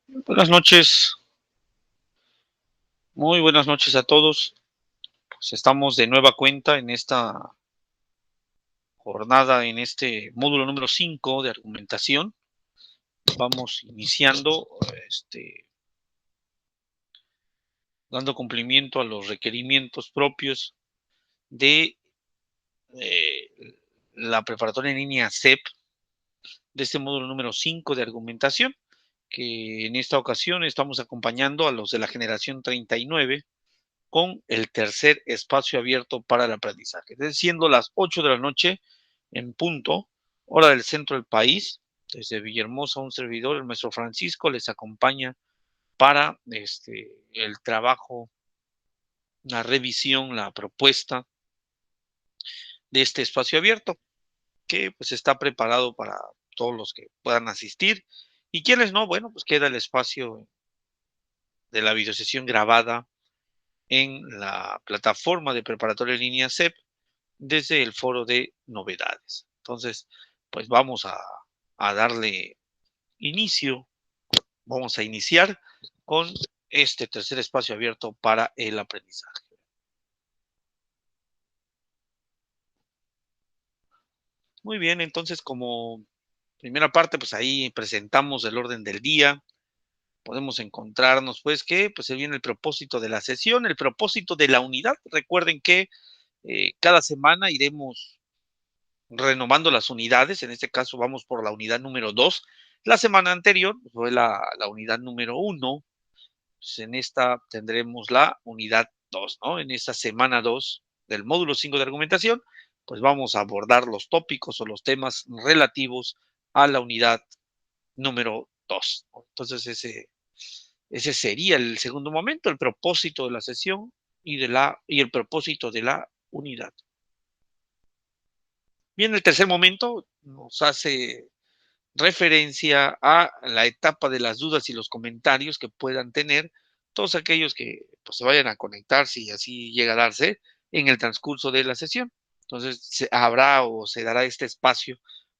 Buenas noches, muy buenas noches a todos. Pues estamos de nueva cuenta en esta jornada, en este módulo número 5 de argumentación. Vamos iniciando, dando cumplimiento a los requerimientos propios de eh, la preparatoria en línea CEP, de este módulo número 5 de argumentación, que en esta ocasión estamos acompañando a los de la generación 39 con el tercer espacio abierto para el aprendizaje. Siendo las 8 de la noche en punto, hora del centro del país, desde Villahermosa, un servidor, el maestro Francisco, les acompaña para el trabajo, la revisión, la propuesta de este espacio abierto, que pues está preparado para todos los que puedan asistir, y quienes no, bueno, pues queda el espacio de la videosesión grabada en la plataforma de preparatoria en línea CEP desde el foro de novedades. Entonces, pues vamos a darle inicio, vamos a iniciar con este tercer espacio abierto para el aprendizaje. Muy bien, entonces como primera parte, pues ahí presentamos el orden del día. Podemos encontrarnos, pues, que pues se viene el propósito de la sesión, el propósito de la unidad. Recuerden que cada semana iremos renovando las unidades. En este caso vamos por la unidad número 2. La semana anterior fue la unidad número 1. Pues en esta tendremos la unidad 2, ¿no? En esta semana 2 del módulo 5 de argumentación, pues vamos a abordar los tópicos o los temas relativos a la unidad número 2. Entonces ese sería el segundo momento, el propósito de la sesión y el propósito de la unidad. Bien, el tercer momento nos hace referencia a la etapa de las dudas y los comentarios que puedan tener todos aquellos que pues, se vayan a conectar, si así llega a darse, en el transcurso de la sesión. Entonces, habrá o se dará este espacio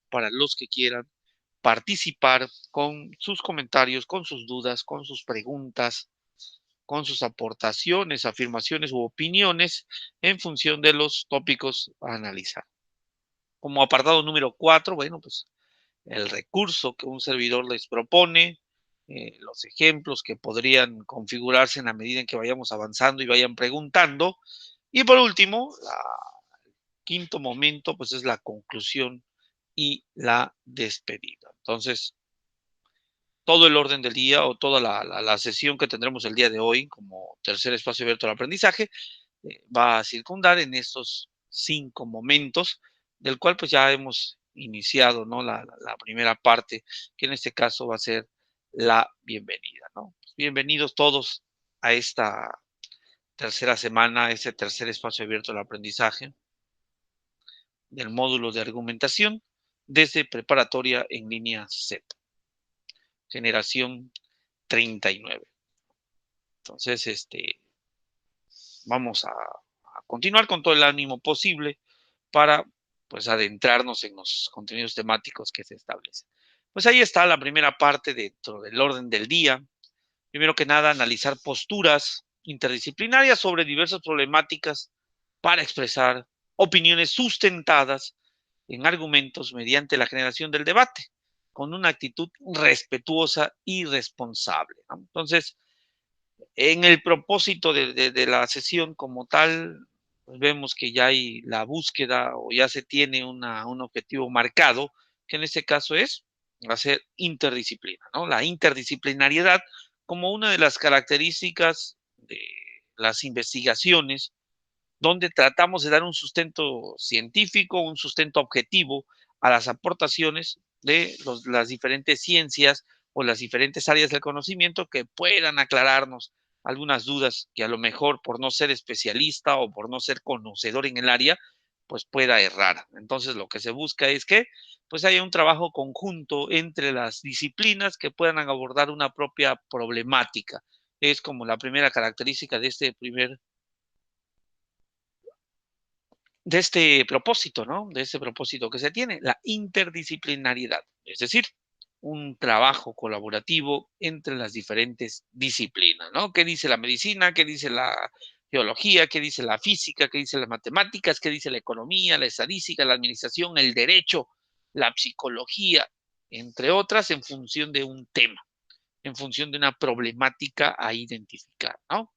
para los que quieran participar con sus comentarios, con sus dudas, con sus preguntas, con sus aportaciones, afirmaciones u opiniones en función de los tópicos a analizar. Como apartado número 4, bueno, pues el recurso que un servidor les propone, los ejemplos que podrían configurarse en la medida en que vayamos avanzando y vayan preguntando. Y por último, el quinto momento, pues es la conclusión y la despedida. Entonces, todo el orden del día o toda la sesión que tendremos el día de hoy como tercer espacio abierto al aprendizaje va a circundar en estos 5 momentos, del cual pues ya hemos iniciado, ¿no? La primera parte, que en este caso va a ser la bienvenida, ¿no? Bienvenidos todos a esta tercera semana, a este tercer espacio abierto al aprendizaje del módulo de argumentación desde preparatoria en línea CEP, generación 39. Entonces, vamos a continuar con todo el ánimo posible para pues adentrarnos en los contenidos temáticos que se establecen. Pues ahí está la primera parte dentro del orden del día. Primero que nada, analizar posturas interdisciplinarias sobre diversas problemáticas para expresar opiniones sustentadas en argumentos mediante la generación del debate, con una actitud respetuosa y responsable, ¿no? Entonces, en el propósito de la sesión como tal, pues vemos que ya hay la búsqueda o ya se tiene un objetivo marcado, que en este caso es hacer interdisciplina, ¿no? La interdisciplinariedad como una de las características de las investigaciones, donde tratamos de dar un sustento científico, un sustento objetivo a las aportaciones de las diferentes ciencias o las diferentes áreas del conocimiento que puedan aclararnos algunas dudas que a lo mejor por no ser especialista o por no ser conocedor en el área, pues pueda errar. Entonces lo que se busca es que pues haya un trabajo conjunto entre las disciplinas que puedan abordar una propia problemática. Es como la primera característica de este propósito, ¿no? De este propósito que se tiene, la interdisciplinariedad. Es decir, un trabajo colaborativo entre las diferentes disciplinas, ¿no? ¿Qué dice la medicina? ¿Qué dice la geología? ¿Qué dice la física? ¿Qué dice las matemáticas? ¿Qué dice la economía, la estadística, la administración, el derecho, la psicología, entre otras, en función de un tema, en función de una problemática a identificar, ¿no?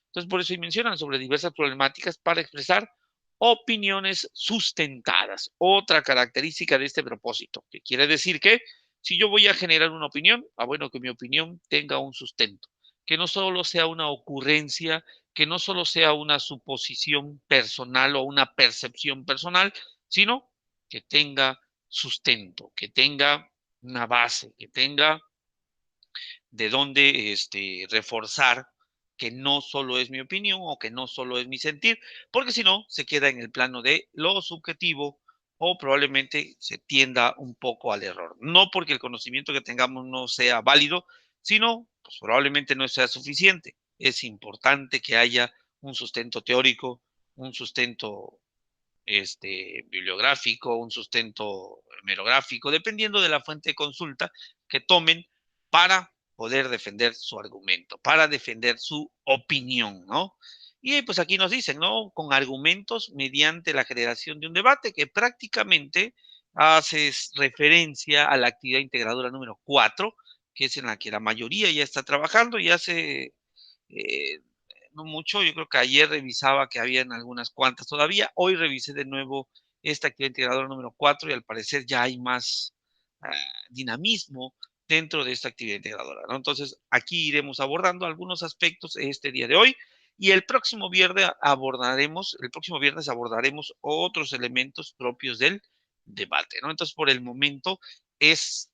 Entonces, por eso mencionan sobre diversas problemáticas para expresar opiniones sustentadas. Otra característica de este propósito, que quiere decir que si yo voy a generar una opinión, bueno, que mi opinión tenga un sustento, que no solo sea una ocurrencia, que no solo sea una suposición personal o una percepción personal, sino que tenga sustento, que tenga una base, que tenga de dónde reforzar que no solo es mi opinión o que no solo es mi sentir, porque si no, se queda en el plano de lo subjetivo o probablemente se tienda un poco al error. No porque el conocimiento que tengamos no sea válido, sino pues, probablemente no sea suficiente. Es importante que haya un sustento teórico, un sustento bibliográfico, un sustento hemerográfico, dependiendo de la fuente de consulta que tomen para poder defender su argumento, para defender su opinión, ¿no? Y pues aquí nos dicen, ¿no? Con argumentos mediante la generación de un debate que prácticamente hace referencia a la actividad integradora número 4, que es en la que la mayoría ya está trabajando y hace no mucho, yo creo que ayer revisaba que habían algunas cuantas todavía, hoy revisé de nuevo esta actividad integradora número 4 y al parecer ya hay más ah, dinamismo dentro de esta actividad integradora, ¿no? Entonces, aquí iremos abordando algunos aspectos este día de hoy y el próximo viernes abordaremos otros elementos propios del debate, ¿no? Entonces, por el momento es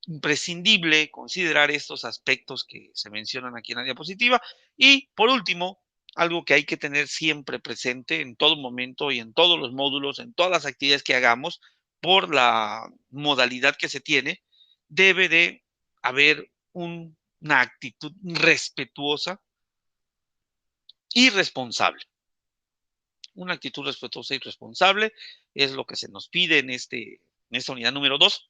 imprescindible considerar estos aspectos que se mencionan aquí en la diapositiva. Y por último, algo que hay que tener siempre presente en todo momento y en todos los módulos, en todas las actividades que hagamos, por la modalidad que se tiene, debe de haber una actitud respetuosa y responsable. Una actitud respetuosa y responsable es lo que se nos pide en esta unidad número 2.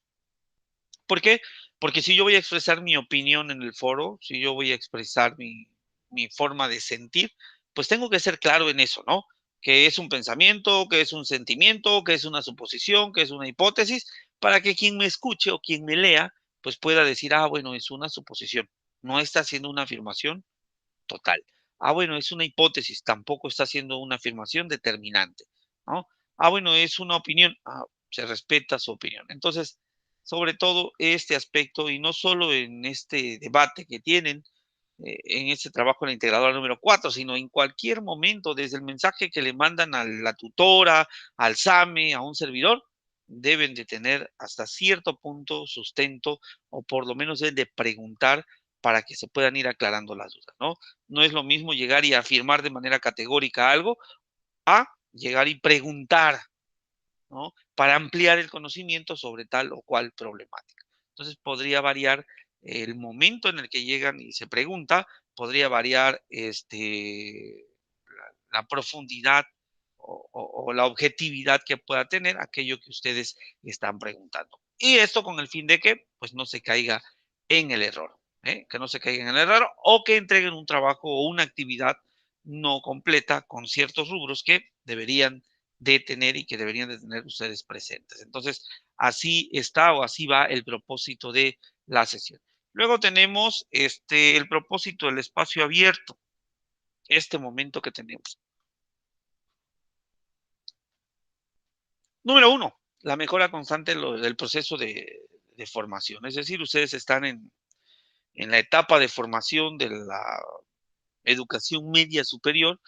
¿Por qué? Porque si yo voy a expresar mi opinión en el foro, si yo voy a expresar mi forma de sentir, pues tengo que ser claro en eso, ¿no? Que es un pensamiento, que es un sentimiento, que es una suposición, que es una hipótesis, para que quien me escuche o quien me lea, pues pueda decir, bueno, es una suposición, no está haciendo una afirmación total. Bueno, es una hipótesis, tampoco está haciendo una afirmación determinante, ¿no? Bueno, es una opinión, se respeta su opinión. Entonces, sobre todo este aspecto, y no solo en este debate que tienen, en este trabajo en la integradora número 4, sino en cualquier momento, desde el mensaje que le mandan a la tutora, al SAME, a un servidor, deben de tener hasta cierto punto sustento o por lo menos deben de preguntar para que se puedan ir aclarando las dudas, ¿no? No es lo mismo llegar y afirmar de manera categórica algo a llegar y preguntar, ¿no? Para ampliar el conocimiento sobre tal o cual problemática. Entonces podría variar el momento en el que llegan y se pregunta, podría variar la profundidad o la objetividad que pueda tener aquello que ustedes están preguntando. Y esto con el fin de que pues no se caiga en el error, que no se caiga en el error o que entreguen un trabajo o una actividad no completa con ciertos rubros que deberían de tener y que deberían de tener ustedes presentes. Entonces, así está o así va el propósito de la sesión. Luego tenemos el propósito del espacio abierto, este momento que tenemos. Número 1, la mejora constante del proceso de formación. Es decir, ustedes están en la etapa de formación de la educación media superior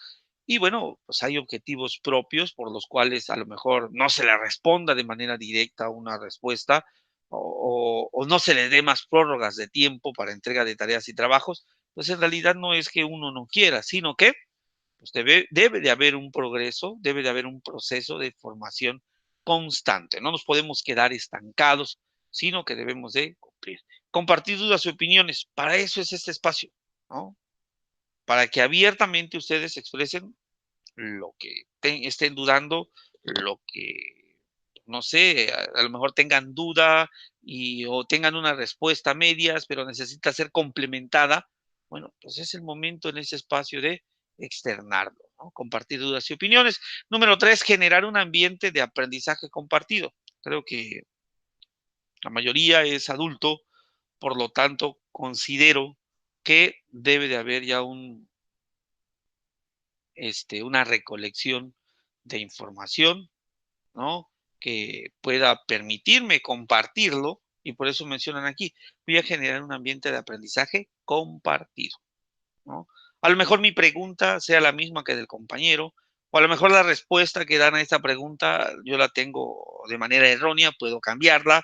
y bueno, pues hay objetivos propios por los cuales a lo mejor no se le responda de manera directa una respuesta o no se le dé más prórrogas de tiempo para entrega de tareas y trabajos, pues en realidad no es que uno no quiera, sino que pues debe de haber un progreso, debe de haber un proceso de formación constante. No nos podemos quedar estancados, sino que debemos de cumplir. Compartir dudas y opiniones, para eso es este espacio, ¿no? Para que abiertamente ustedes expresen lo que estén dudando, lo que, no sé, a lo mejor tengan duda, o tengan una respuesta a medias, pero necesita ser complementada, bueno, pues es el momento en ese espacio de externarlo, ¿no? Compartir dudas y opiniones. Número 3, generar un ambiente de aprendizaje compartido. Creo que la mayoría es adulto, por lo tanto, considero que debe de haber ya una recolección de información, ¿no? Que pueda permitirme compartirlo, y por eso mencionan aquí, voy a generar un ambiente de aprendizaje compartido, ¿no? A lo mejor mi pregunta sea la misma que del compañero, o a lo mejor la respuesta que dan a esta pregunta yo la tengo de manera errónea, puedo cambiarla,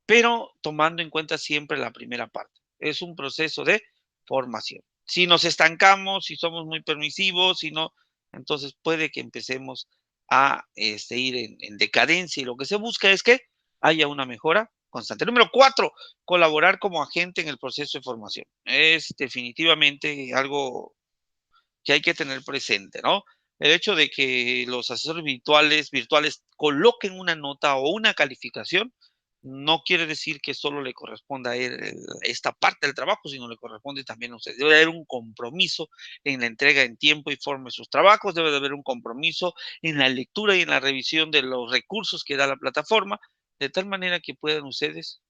pero tomando en cuenta siempre la primera parte. Es un proceso de formación. Si nos estancamos, si somos muy permisivos, si no, entonces puede que empecemos a ir en decadencia y lo que se busca es que haya una mejora constante. Número 4, colaborar como agente en el proceso de formación. Es definitivamente algo que hay que tener presente, ¿no? El hecho de que los asesores virtuales coloquen una nota o una calificación, no quiere decir que solo le corresponda a él esta parte del trabajo, sino le corresponde también a usted. Debe haber un compromiso en la entrega en tiempo y forma de sus trabajos, debe de haber un compromiso en la lectura y en la revisión de los recursos que da la plataforma, de tal manera que puedan ustedes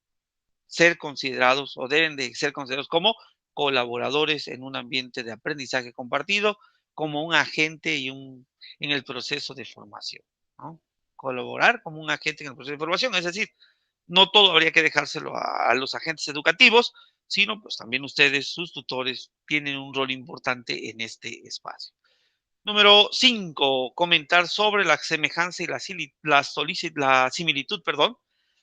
ser considerados o deben de ser considerados como colaboradores en un ambiente de aprendizaje compartido, como un agente en el proceso de formación, ¿no? Colaborar como un agente en el proceso de formación, es decir, no todo habría que dejárselo a los agentes educativos, sino pues también ustedes, sus tutores, tienen un rol importante en este espacio. Número 5, comentar sobre la semejanza y la similitud, perdón,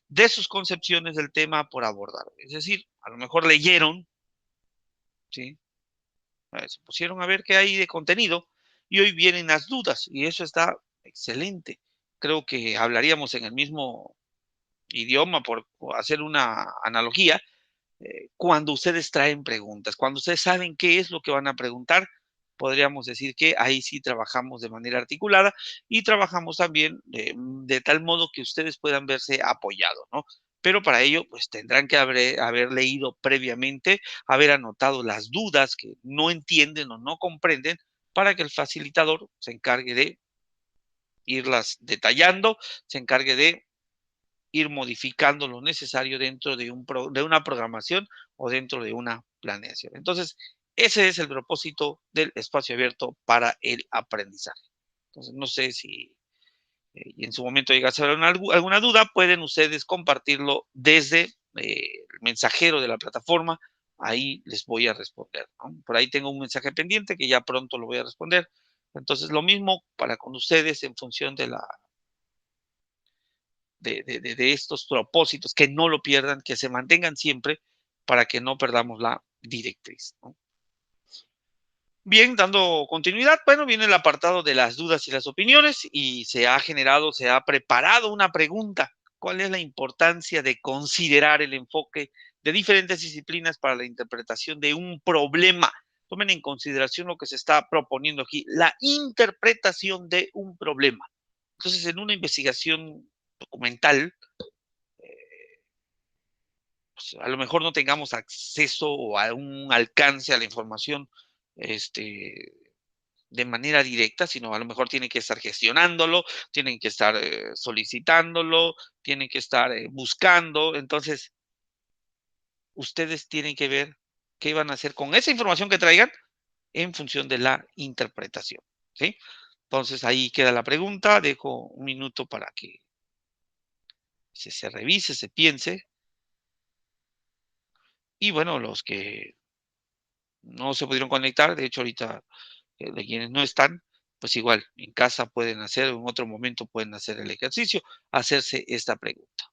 de sus concepciones del tema por abordar. Es decir, a lo mejor leyeron, ¿sí? Se pusieron a ver qué hay de contenido y hoy vienen las dudas y eso está excelente. Creo que hablaríamos en el mismo idioma por hacer una analogía cuando ustedes traen preguntas, cuando ustedes saben qué es lo que van a preguntar, podríamos decir que ahí sí trabajamos de manera articulada y trabajamos también de tal modo que ustedes puedan verse apoyados, ¿no? Pero para ello, pues tendrán que haber leído previamente, haber anotado las dudas que no entienden o no comprenden para que el facilitador se encargue de irlas detallando, se encargue de ir modificando lo necesario dentro de una programación o dentro de una planeación. Entonces, ese es el propósito del espacio abierto para el aprendizaje. Entonces, no sé si en su momento llega a ser alguna duda, pueden ustedes compartirlo desde el mensajero de la plataforma. Ahí les voy a responder, ¿no? Por ahí tengo un mensaje pendiente que ya pronto lo voy a responder. Entonces, lo mismo para con ustedes en función de estos propósitos, que no lo pierdan, que se mantengan siempre para que no perdamos la directriz, ¿no? Bien, dando continuidad, bueno, viene el apartado de las dudas y las opiniones y se ha preparado una pregunta. ¿Cuál es la importancia de considerar el enfoque de diferentes disciplinas para la interpretación de un problema? Tomen en consideración lo que se está proponiendo aquí, la interpretación de un problema. Entonces, en una investigación documental, pues, a lo mejor no tengamos acceso o a un alcance a la información de manera directa, sino a lo mejor tienen que estar gestionándolo, tienen que estar solicitándolo, tienen que estar buscando. Entonces, ustedes tienen que ver qué van a hacer con esa información que traigan en función de la interpretación, ¿sí? Entonces, ahí queda la pregunta. Dejo un minuto para que se revise, se piense. Y bueno, los que no se pudieron conectar, de hecho ahorita de quienes no están, pues igual en casa pueden hacer, en otro momento pueden hacer el ejercicio, hacerse esta pregunta.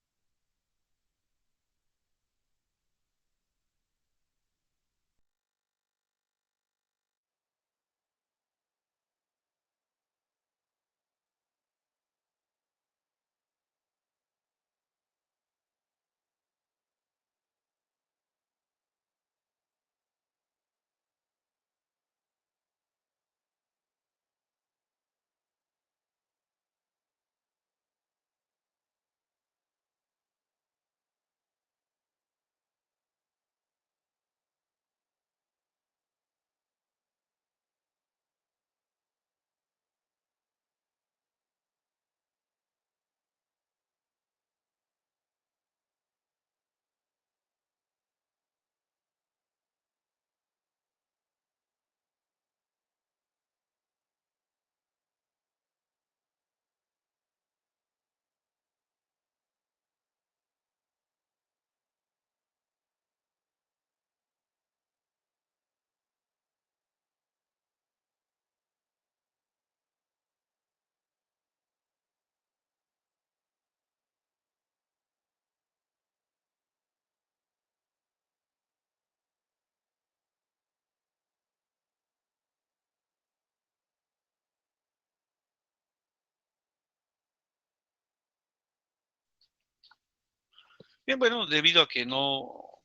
Bien, bueno, debido a que no,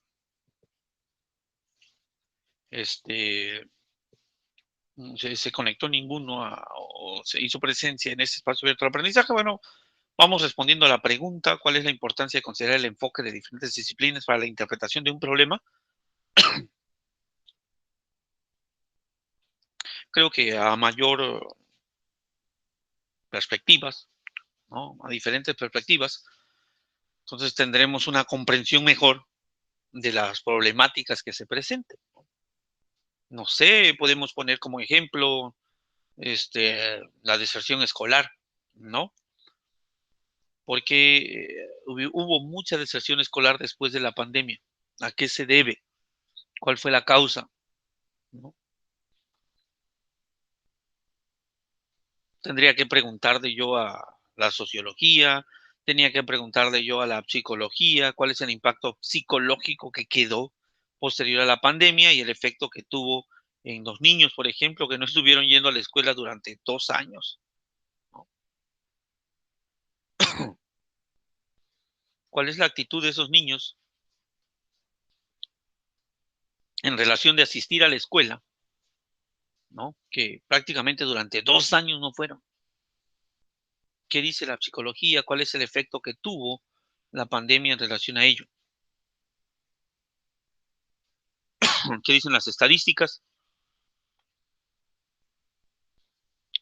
este, se conectó ninguno o se hizo presencia en ese espacio abierto de aprendizaje, bueno, vamos respondiendo a la pregunta, ¿cuál es la importancia de considerar el enfoque de diferentes disciplinas para la interpretación de un problema? Creo que a mayor perspectivas, ¿no? A diferentes perspectivas, entonces tendremos una comprensión mejor de las problemáticas que se presenten. No sé, podemos poner como ejemplo la deserción escolar, ¿no? Porque hubo mucha deserción escolar después de la pandemia. ¿A qué se debe? ¿Cuál fue la causa? ¿No? Tendría que preguntarle yo a la sociología, tenía que preguntarle yo a la psicología, cuál es el impacto psicológico que quedó posterior a la pandemia y el efecto que tuvo en los niños, por ejemplo, que no estuvieron yendo a la escuela durante 2 años, ¿no? ¿Cuál es la actitud de esos niños en relación de asistir a la escuela, ¿no? Que prácticamente durante 2 años no fueron. ¿Qué dice la psicología? ¿Cuál es el efecto que tuvo la pandemia en relación a ello? ¿Qué dicen las estadísticas?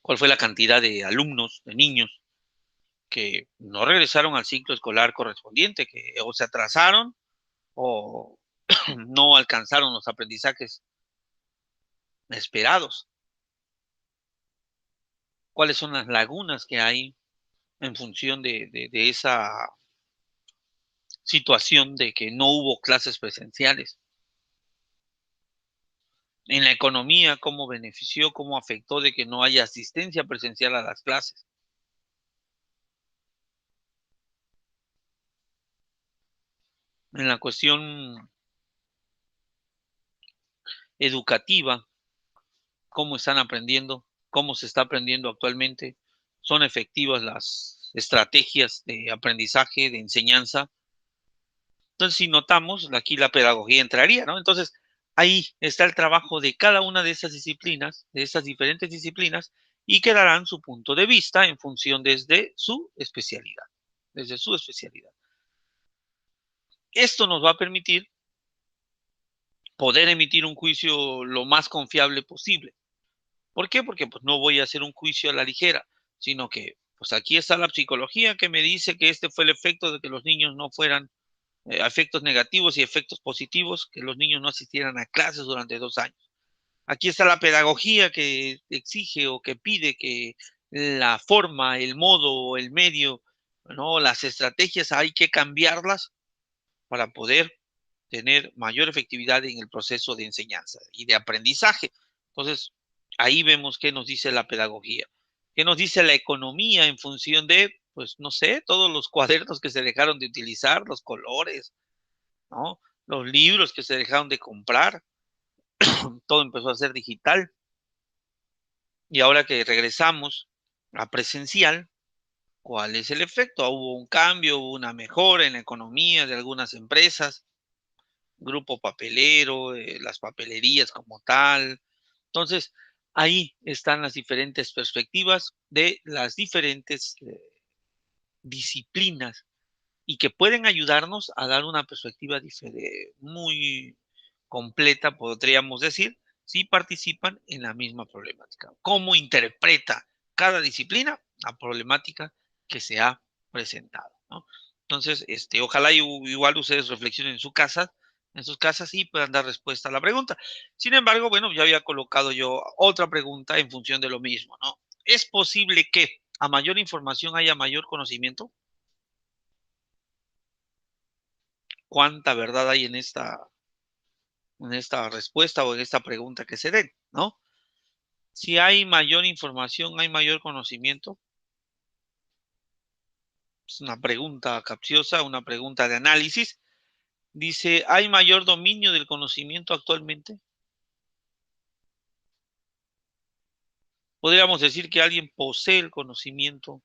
¿Cuál fue la cantidad de alumnos, de niños que no regresaron al ciclo escolar correspondiente, que o se atrasaron o no alcanzaron los aprendizajes esperados? ¿Cuáles son las lagunas que hay en función de esa situación de que no hubo clases presenciales? En la economía, ¿cómo benefició, cómo afectó de que no haya asistencia presencial a las clases? En la cuestión educativa, ¿cómo están aprendiendo? ¿Cómo se está aprendiendo actualmente? ¿Son efectivas las estrategias de aprendizaje, de enseñanza? Entonces, si notamos, aquí la pedagogía entraría, ¿no? Entonces, ahí está el trabajo de cada una de esas disciplinas, de esas diferentes disciplinas, y que darán su punto de vista en función desde su especialidad, desde su especialidad. Esto nos va a permitir poder emitir un juicio lo más confiable posible. ¿Por qué? Porque pues, no voy a hacer un juicio a la ligera, sino que pues aquí está la psicología que me dice que este fue el efecto de que los niños no fueran efectos negativos y efectos positivos, que los niños no asistieran a clases durante 2 años. Aquí está la pedagogía que exige o que pide que la forma, el modo, el medio, ¿no? Las estrategias hay que cambiarlas para poder tener mayor efectividad en el proceso de enseñanza y de aprendizaje. Entonces, ahí vemos qué nos dice la pedagogía, qué nos dice la economía en función de, pues, no sé, todos los cuadernos que se dejaron de utilizar, los colores, ¿no? Los libros que se dejaron de comprar, todo empezó a ser digital. Y ahora que regresamos a presencial, ¿cuál es el efecto? Hubo un cambio, hubo una mejora en la economía de algunas empresas, grupo papelero, las papelerías como tal. Entonces, ahí están las diferentes perspectivas de las diferentes disciplinas y que pueden ayudarnos a dar una perspectiva muy completa, podríamos decir, si participan en la misma problemática. ¿Cómo interpreta cada disciplina la problemática que se ha presentado, ¿no? Entonces, ojalá igual ustedes reflexionen en sus casas y puedan dar respuesta a la pregunta. Sin embargo, bueno, ya había colocado yo otra pregunta en función de lo mismo, ¿no? ¿Es posible que a mayor información haya mayor conocimiento? ¿Cuánta verdad hay en esta respuesta o en esta pregunta que se den, ¿no? Si hay mayor información, hay mayor conocimiento. Es una pregunta capciosa, una pregunta de análisis. Dice, ¿hay mayor dominio del conocimiento actualmente? Podríamos decir que alguien posee el conocimiento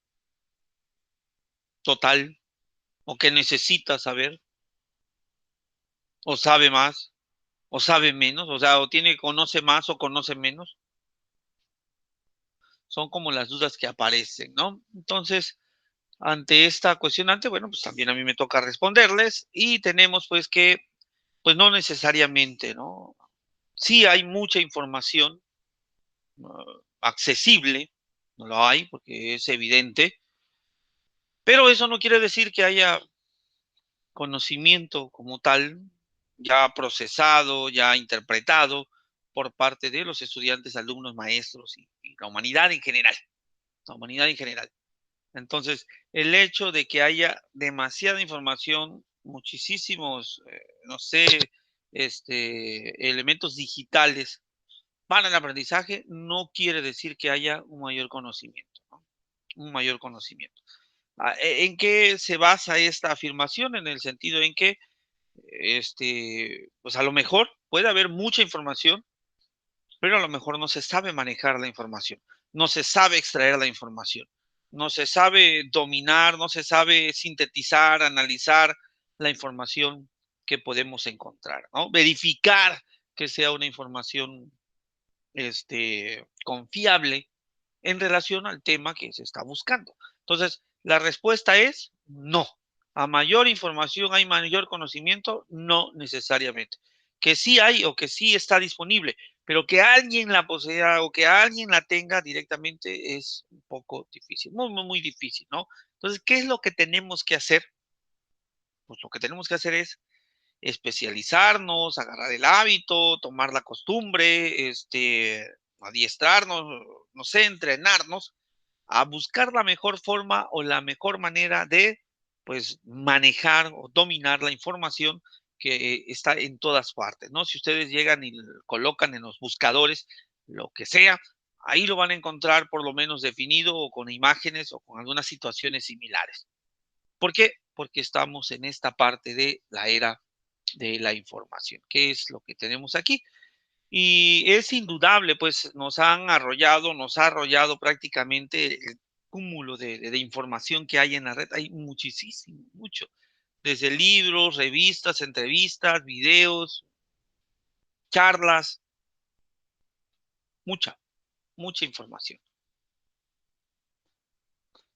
total o que necesita saber. o sabe más, o sabe menos, o sea, conoce más o conoce menos. Son como las dudas que aparecen, ¿no? Entonces, ante esta cuestionante, bueno, pues también a mí me toca responderles y tenemos pues que, pues no necesariamente, ¿no? Sí hay mucha información accesible, no lo hay porque es evidente, pero eso no quiere decir que haya conocimiento como tal, ya procesado, ya interpretado por parte de los estudiantes, alumnos, maestros y la humanidad en general, la humanidad en general. Entonces, el hecho de que haya demasiada información, muchísimos, no sé, elementos digitales para el aprendizaje, no quiere decir que haya un mayor conocimiento, ¿no? Un mayor conocimiento. ¿En qué se basa esta afirmación? En el sentido en que, pues a lo mejor puede haber mucha información, pero a lo mejor no se sabe manejar la información, no se sabe extraer la información, no se sabe dominar, no se sabe sintetizar, analizar la información que podemos encontrar, ¿no? Verificar que sea una información confiable en relación al tema que se está buscando. Entonces, la respuesta es no. A mayor información hay mayor conocimiento, no necesariamente. Que sí hay o que sí está disponible, pero que alguien la posea o que alguien la tenga directamente es un poco difícil, muy, muy, muy difícil, ¿no? Entonces, ¿qué es lo que tenemos que hacer? Pues lo que tenemos que hacer es especializarnos, agarrar el hábito, tomar la costumbre, adiestrarnos, no sé, entrenarnos a buscar la mejor forma o la mejor manera de, pues, manejar o dominar la información que está en todas partes, ¿no? Si ustedes llegan y colocan en los buscadores lo que sea, ahí lo van a encontrar por lo menos definido o con imágenes o con algunas situaciones similares. ¿Por qué? Porque estamos en esta parte de la era de la información, que es lo que tenemos aquí. Y es indudable, pues nos ha arrollado prácticamente el cúmulo de información que hay en la red. Hay muchísimo, mucho. Desde libros, revistas, entrevistas, videos, charlas, mucha, mucha información.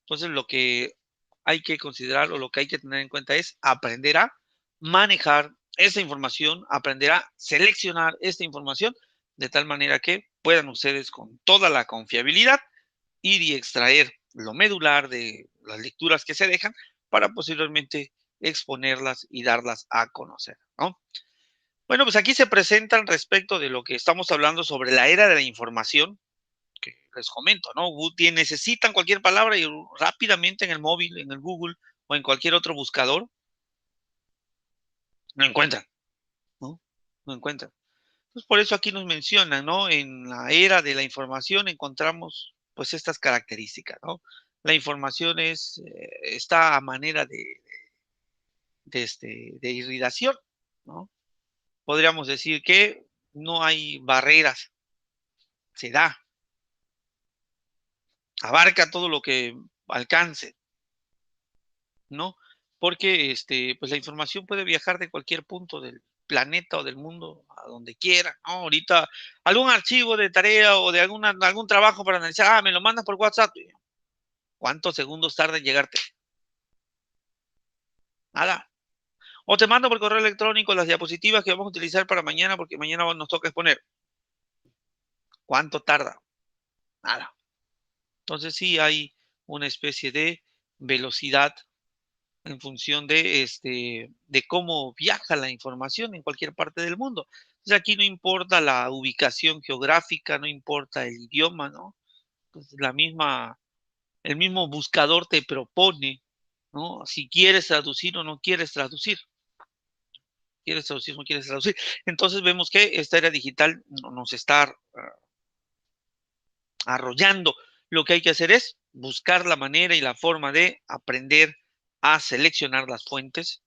Entonces, lo que hay que considerar o lo que hay que tener en cuenta es aprender a manejar esa información, aprender a seleccionar esta información de tal manera que puedan ustedes con toda la confiabilidad ir y extraer lo medular de las lecturas que se dejan para posteriormente exponerlas y darlas a conocer, ¿no? Bueno, pues aquí se presentan respecto de lo que estamos hablando sobre la era de la información, que les comento, ¿no? Necesitan cualquier palabra y rápidamente en el móvil, en el Google o en cualquier otro buscador, lo encuentran, ¿no? Lo encuentran. Pues por eso aquí nos mencionan, ¿no? En la era de la información encontramos pues estas características, ¿no? La información está a manera de hibridación, ¿no? Podríamos decir que no hay barreras, se da, abarca todo lo que alcance, ¿no? Porque pues la información puede viajar de cualquier punto del planeta o del mundo a donde quiera, ¿no? Ahorita algún archivo de tarea o de algún trabajo para analizar, me lo mandas por WhatsApp. ¿Cuántos segundos tarda en llegarte? Nada. O te mando por correo electrónico las diapositivas que vamos a utilizar para mañana porque mañana nos toca exponer. ¿Cuánto tarda? Nada. Entonces sí hay una especie de velocidad en función de cómo viaja la información en cualquier parte del mundo. Entonces aquí no importa la ubicación geográfica, no importa el idioma, ¿no? Entonces el mismo buscador te propone, ¿no? Si quieres traducir o no quieres traducir. ¿Quieres traducir o no quieres traducir? Entonces vemos que esta era digital nos está arrollando. Lo que hay que hacer es buscar la manera y la forma de aprender a seleccionar las fuentes,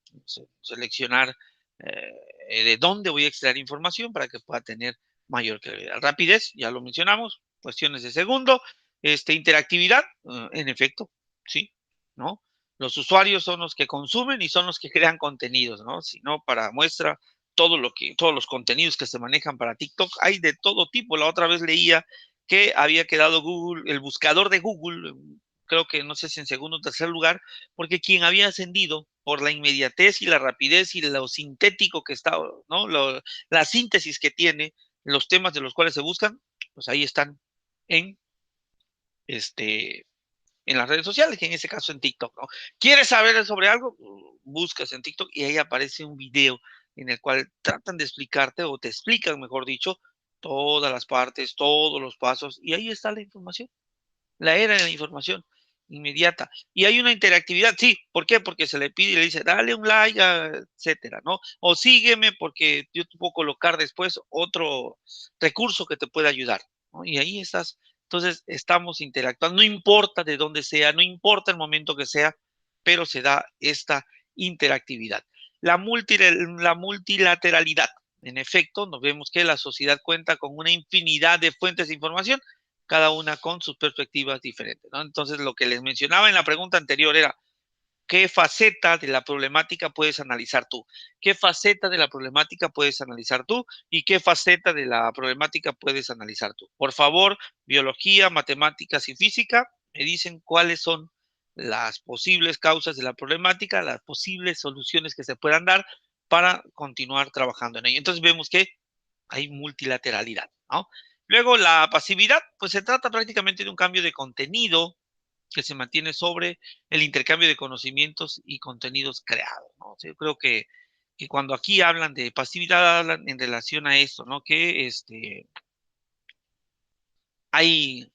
seleccionar de dónde voy a extraer información para que pueda tener mayor claridad. Rapidez, ya lo mencionamos, cuestiones de segundo, interactividad, en efecto, sí, ¿no? Los usuarios son los que consumen y son los que crean contenidos, ¿no? Si no, para muestra, todos los contenidos que se manejan para TikTok, hay de todo tipo. La otra vez leía que había quedado Google, el buscador de Google, creo que no sé si en segundo o tercer lugar, porque quien había ascendido por la inmediatez y la rapidez y lo sintético que está, ¿no? La síntesis que tiene, los temas de los cuales se buscan, pues ahí están en este en las redes sociales, que en ese caso en TikTok, ¿no? ¿Quieres saber sobre algo? Buscas en TikTok y ahí aparece un video en el cual tratan de explicarte o te explican, mejor dicho, todas las partes, todos los pasos y ahí está la información, la era de la información inmediata. Y hay una interactividad, sí, ¿por qué? Porque se le pide y le dice, dale un like, etcétera, ¿no? O sígueme porque yo te puedo colocar después otro recurso que te pueda ayudar, ¿no? Y ahí estás. Entonces, estamos interactuando, no importa de dónde sea, no importa el momento que sea, pero se da esta interactividad. La multilateralidad. En efecto, nos vemos que la sociedad cuenta con una infinidad de fuentes de información cada una con sus perspectivas diferentes, ¿no? Entonces, lo que les mencionaba en la pregunta anterior era, ¿qué faceta de la problemática puedes analizar tú? ¿Qué faceta de la problemática puedes analizar tú? ¿Y qué faceta de la problemática puedes analizar tú? Por favor, biología, matemáticas y física, me dicen cuáles son las posibles causas de la problemática, las posibles soluciones que se puedan dar para continuar trabajando en ello. Entonces vemos que hay multilateralidad, ¿no? Luego, la pasividad, pues se trata prácticamente de un cambio de contenido que se mantiene sobre el intercambio de conocimientos y contenidos creados, ¿no? O sea, yo creo que cuando aquí hablan de pasividad, hablan en relación a esto, ¿no? Que hay,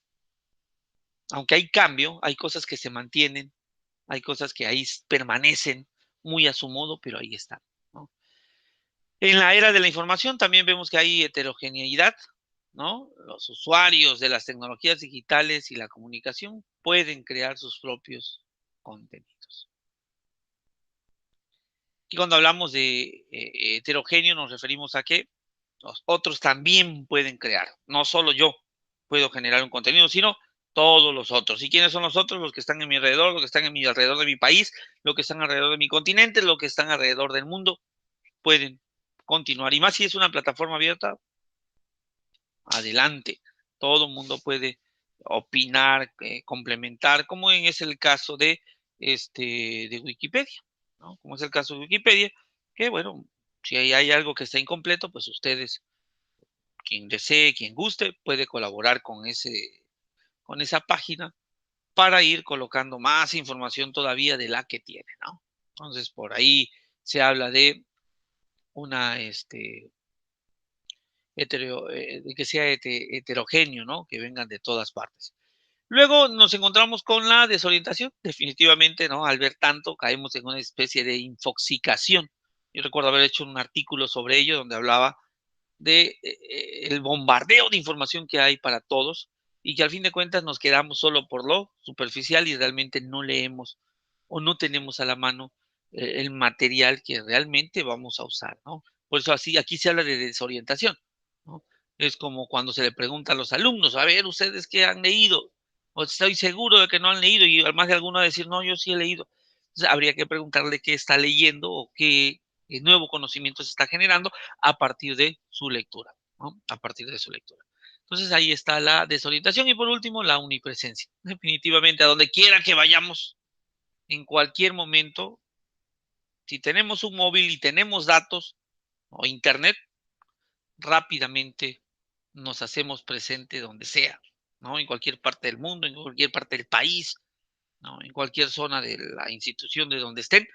aunque hay cambio, hay cosas que se mantienen, hay cosas que ahí permanecen muy a su modo, pero ahí están, ¿no? En la era de la información también vemos que hay heterogeneidad, ¿no? Los usuarios de las tecnologías digitales y la comunicación pueden crear sus propios contenidos. Y cuando hablamos de heterogéneo nos referimos a que los otros también pueden crear. No solo yo puedo generar un contenido, sino todos los otros. ¿Y quiénes son los otros? Los que están en mi alrededor, los que están alrededor de mi país, los que están alrededor de mi continente, los que están alrededor del mundo, pueden continuar. Y más si es una plataforma abierta, adelante. Todo el mundo puede opinar, complementar, como es el caso de Wikipedia, ¿no? Como es el caso de Wikipedia, que bueno, si hay algo que está incompleto, pues ustedes, quien desee, quien guste, puede colaborar con esa página para ir colocando más información todavía de la que tiene, ¿no? Entonces, por ahí se habla de una, de que sea heterogéneo, ¿no? Que vengan de todas partes. Luego nos encontramos con la desorientación, definitivamente, ¿no? Al ver tanto, caemos en una especie de infoxicación. Yo recuerdo haber hecho un artículo sobre ello donde hablaba de el bombardeo de información que hay para todos y que al fin de cuentas nos quedamos solo por lo superficial y realmente no leemos o no tenemos a la mano el material que realmente vamos a usar, ¿no? Por eso así, aquí se habla de desorientación, ¿no? Es como cuando se le pregunta a los alumnos, a ver, ¿ustedes qué han leído? O estoy seguro de que no han leído y además de alguno a decir, no, yo sí he leído. Entonces, habría que preguntarle qué está leyendo o qué nuevo conocimiento se está generando a partir de su lectura, ¿no? A partir de su lectura. Entonces ahí está la desorientación y por último la omnipresencia. Definitivamente a donde quiera que vayamos, en cualquier momento, si tenemos un móvil y tenemos datos o internet, rápidamente nos hacemos presente donde sea, ¿no? En cualquier parte del mundo, en cualquier parte del país, ¿no? En cualquier zona de la institución de donde estén,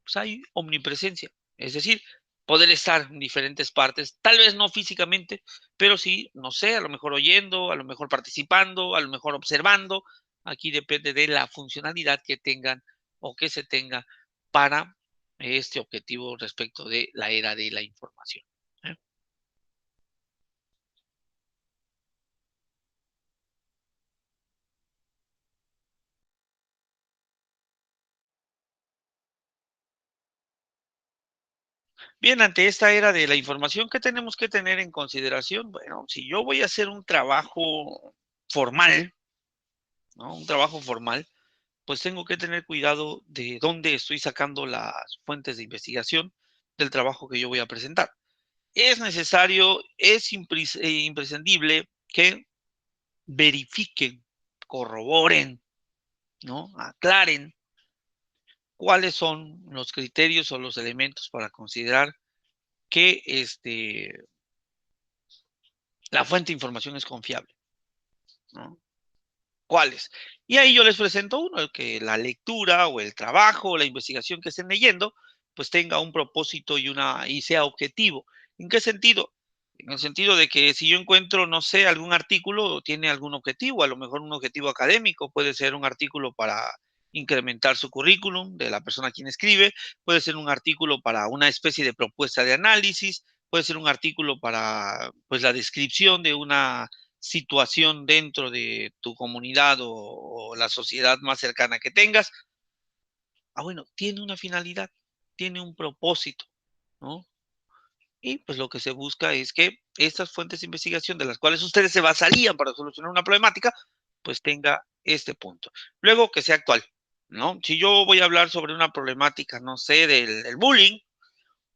pues hay omnipresencia. Es decir, poder estar en diferentes partes, tal vez no físicamente, pero sí, no sé, a lo mejor oyendo, a lo mejor participando, a lo mejor observando. Aquí depende de la funcionalidad que tengan o que se tenga para este objetivo respecto de la era de la información, ¿eh? Bien, ante esta era de la información, ¿qué tenemos que tener en consideración? Bueno, si yo voy a hacer un trabajo formal, ¿no? Un trabajo formal, pues tengo que tener cuidado de dónde estoy sacando las fuentes de investigación, del trabajo que yo voy a presentar. Es necesario, es imprescindible que verifiquen, corroboren, ¿no? Aclaren cuáles son los criterios o los elementos para considerar que la fuente de información es confiable, ¿no? ¿Cuáles? Y ahí yo les presento uno, el que la lectura o el trabajo o la investigación que estén leyendo, pues tenga un propósito y sea objetivo. ¿En qué sentido? En el sentido de que si yo encuentro, no sé, algún artículo, tiene algún objetivo, a lo mejor un objetivo académico, puede ser un artículo para incrementar su currículum de la persona a quien escribe, puede ser un artículo para una especie de propuesta de análisis, puede ser un artículo para, pues, la descripción de una situación dentro de tu comunidad o la sociedad más cercana que tengas. Bueno, tiene una finalidad, tiene un propósito, ¿no? Y pues lo que se busca es que estas fuentes de investigación de las cuales ustedes se basarían para solucionar una problemática, pues tenga este punto. Luego que sea actual, ¿no? Si yo voy a hablar sobre una problemática, no sé, del bullying,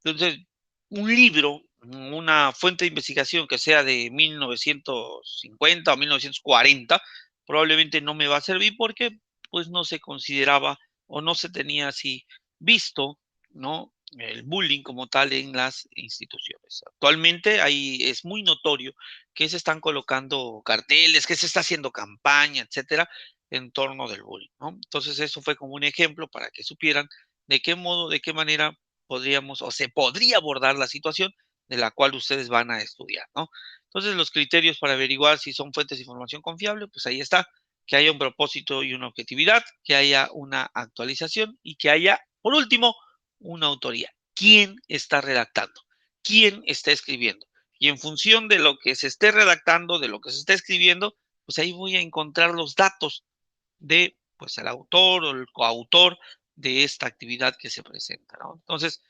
entonces un libro, una fuente de investigación que sea de 1950 o 1940, probablemente no me va a servir porque pues no se consideraba o no se tenía así visto, ¿no? El bullying como tal en las instituciones. Actualmente ahí es muy notorio que se están colocando carteles, que se está haciendo campaña, etcétera, en torno del bullying, ¿no? Entonces eso fue como un ejemplo para que supieran de qué modo, de qué manera podríamos o se podría abordar la situación de la cual ustedes van a estudiar, ¿no? Entonces, los criterios para averiguar si son fuentes de información confiable, pues ahí está, que haya un propósito y una objetividad, que haya una actualización y que haya, por último, una autoría. ¿Quién está redactando? ¿Quién está escribiendo? Y en función de lo que se esté redactando, de lo que se esté escribiendo, pues ahí voy a encontrar los datos de, pues, el autor o el coautor de esta actividad que se presenta, ¿no? Entonces,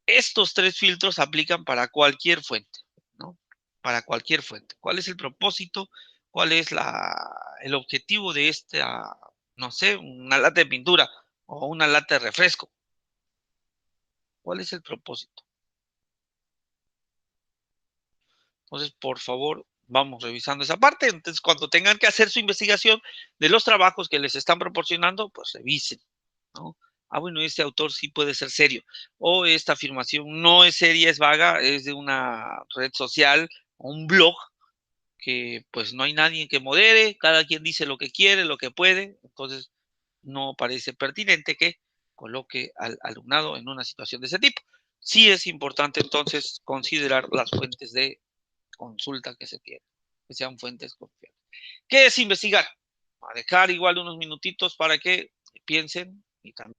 estos tres filtros aplican para cualquier fuente, ¿no? Para cualquier fuente. ¿Cuál es el propósito? ¿Cuál es el objetivo de esta, no sé, una lata de pintura o una lata de refresco? ¿Cuál es el propósito? Entonces, por favor, vamos revisando esa parte. Entonces, cuando tengan que hacer su investigación de los trabajos que les están proporcionando, pues revisen, ¿no? Bueno, este autor sí puede ser serio. O esta afirmación no es seria, es vaga, es de una red social o un blog que pues no hay nadie que modere, cada quien dice lo que quiere, lo que puede, entonces no parece pertinente que coloque al alumnado en una situación de ese tipo. Sí es importante entonces considerar las fuentes de consulta que se tienen, que sean fuentes confiables. ¿Qué es investigar? A dejar igual unos minutitos para que piensen y también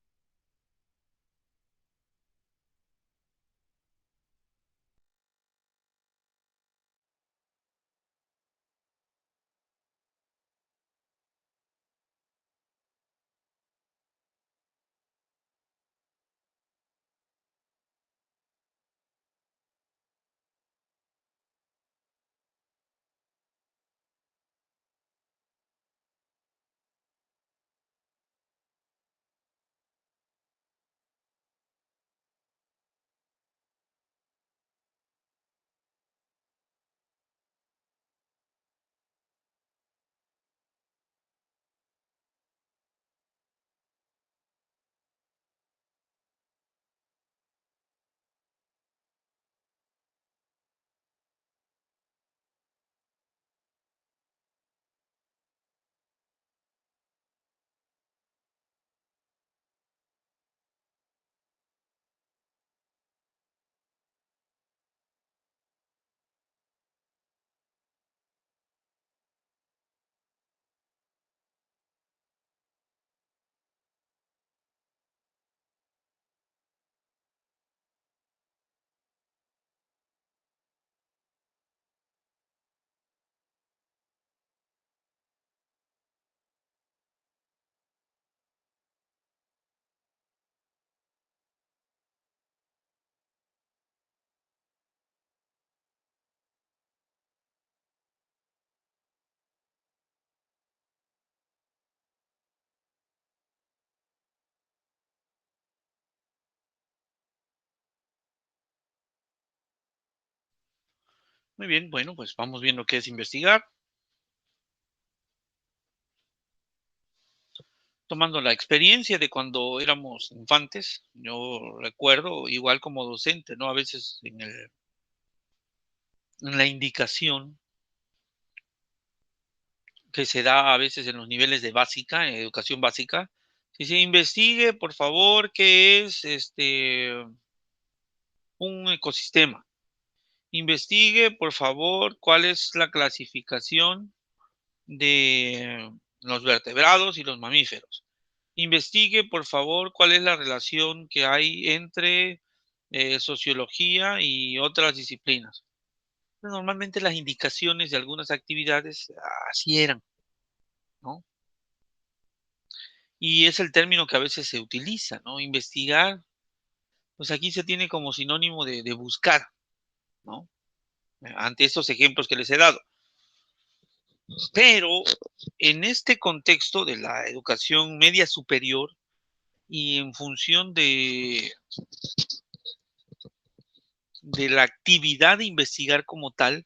Muy bien, bueno, pues vamos viendo qué es investigar. Tomando la experiencia de cuando éramos infantes, yo recuerdo, igual como docente, ¿no? A veces en la indicación que se da a veces en los niveles de básica, en educación básica, si se investigue, por favor, qué es un ecosistema. Investigue, por favor, cuál es la clasificación de los vertebrados y los mamíferos. Investigue, por favor, cuál es la relación que hay entre sociología y otras disciplinas. Normalmente las indicaciones de algunas actividades así eran, ¿no? Y es el término que a veces se utiliza, ¿no? Investigar, pues aquí se tiene como sinónimo de buscar, ¿no? Ante estos ejemplos que les he dado. Pero en este contexto de la educación media superior y en función de la actividad de investigar como tal,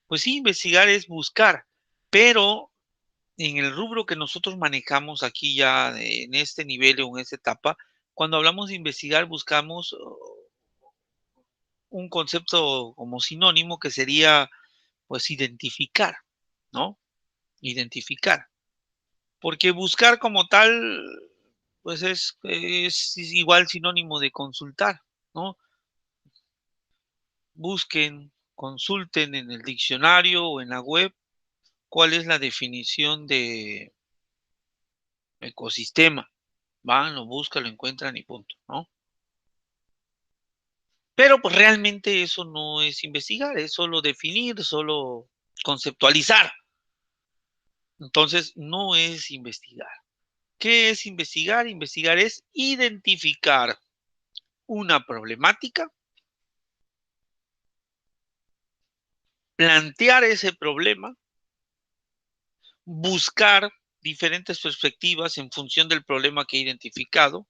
pues sí, investigar es buscar, pero en el rubro que nosotros manejamos aquí ya en este nivel o en esta etapa, cuando hablamos de investigar buscamos un concepto como sinónimo que sería pues identificar, ¿no? Identificar. Porque buscar como tal, pues es igual sinónimo de consultar, ¿no? Busquen, consulten en el diccionario o en la web cuál es la definición de ecosistema. Van, lo buscan, lo encuentran y punto, ¿no? Pero pues realmente eso no es investigar, es solo definir, solo conceptualizar. Entonces, no es investigar. ¿Qué es investigar? Investigar es identificar una problemática, plantear ese problema, buscar diferentes perspectivas en función del problema que he identificado,